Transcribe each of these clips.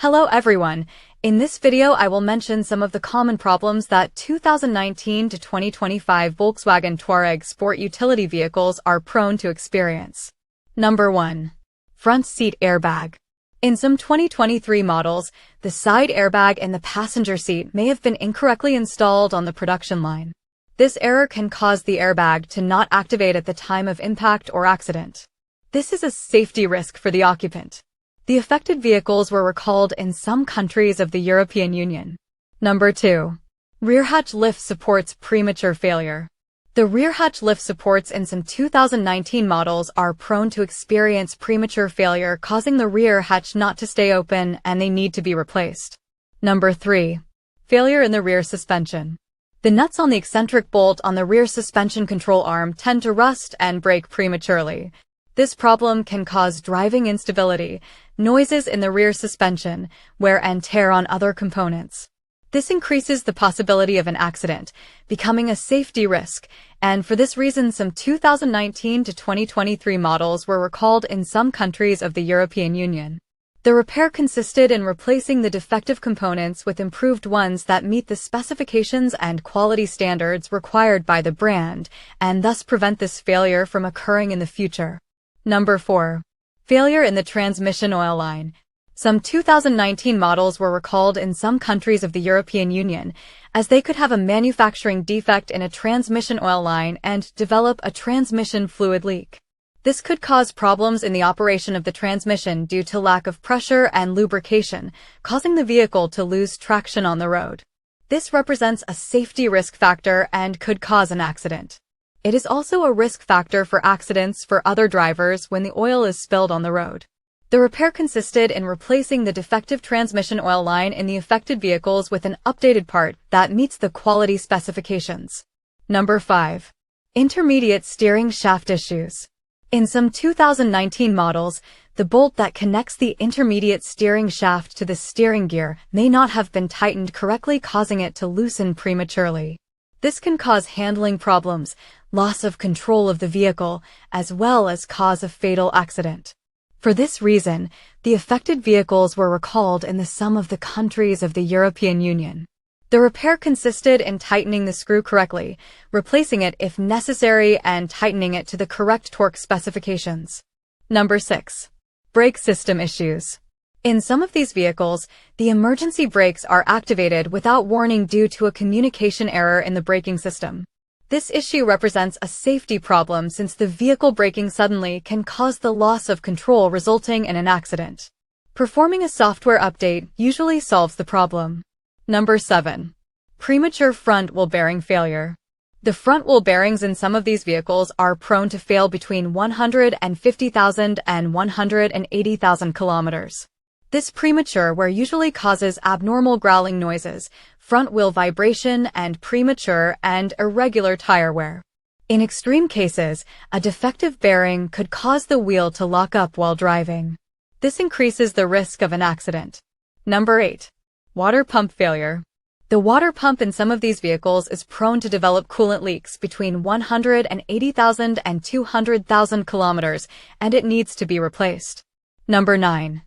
Hello everyone. In this video I will mention some of the common problems that 2019 to 2025 Volkswagen Touareg sport utility vehicles are prone to experience. Number 1. Front seat airbag. In some 2023 models, the side airbag in the passenger seat may have been incorrectly installed on the production line. This error can cause the airbag to not activate at the time of impact or accident. This is a safety risk for the occupant. The affected vehicles were recalled in some countries of the European Union. Number 2. Rear hatch lift supports premature failure. The rear hatch lift supports in some 2019 models are prone to experience premature failure, causing the rear hatch not to stay open and they need to be replaced. Number 3. Failure in the rear suspension. The nuts on the eccentric bolt on the rear suspension control arm tend to rust and break prematurely. This problem can cause driving instability, noises in the rear suspension, wear and tear on other components. This increases the possibility of an accident, becoming a safety risk, and for this reason some 2019 to 2023 models were recalled in some countries of the European Union. The repair consisted in replacing the defective components with improved ones that meet the specifications and quality standards required by the brand, and thus prevent this failure from occurring in the future. Number 4. Failure in the transmission oil line. Some 2019 models were recalled in some countries of the European Union, as they could have a manufacturing defect in a transmission oil line and develop a transmission fluid leak. This could cause problems in the operation of the transmission due to lack of pressure and lubrication, causing the vehicle to lose traction on the road. This represents a safety risk factor and could cause an accident. It is also a risk factor for accidents for other drivers when the oil is spilled on the road. The repair consisted in replacing the defective transmission oil line in the affected vehicles with an updated part that meets the quality specifications. Number 5. Intermediate steering shaft issues. In some 2019 models, the bolt that connects the intermediate steering shaft to the steering gear may not have been tightened correctly, causing it to loosen prematurely. This can cause handling problems, loss of control of the vehicle, as well as cause a fatal accident. For this reason, the affected vehicles were recalled in some of the countries of the European Union. The repair consisted in tightening the screw correctly, replacing it if necessary, and tightening it to the correct torque specifications. Number 6. Brake system issues. In some of these vehicles, the emergency brakes are activated without warning due to a communication error in the braking system. This issue represents a safety problem since the vehicle braking suddenly can cause the loss of control, resulting in an accident. Performing a software update usually solves the problem. Number 7. Premature front wheel bearing failure. The front wheel bearings in some of these vehicles are prone to fail between 150,000 and 180,000 kilometers. This premature wear usually causes abnormal growling noises, front wheel vibration, and premature and irregular tire wear. In extreme cases, a defective bearing could cause the wheel to lock up while driving. This increases the risk of an accident. Number 8. Water pump failure. The water pump in some of these vehicles is prone to develop coolant leaks between 180,000 and 200,000 kilometers, and it needs to be replaced. Number 9.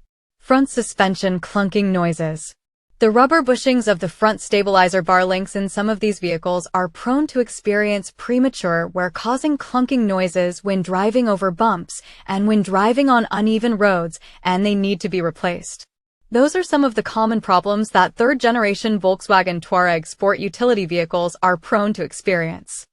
Front suspension clunking noises. The rubber bushings of the front stabilizer bar links in some of these vehicles are prone to experience premature wear, causing clunking noises when driving over bumps and when driving on uneven roads, and they need to be replaced. Those are some of the common problems that third-generation Volkswagen Touareg sport utility vehicles are prone to experience.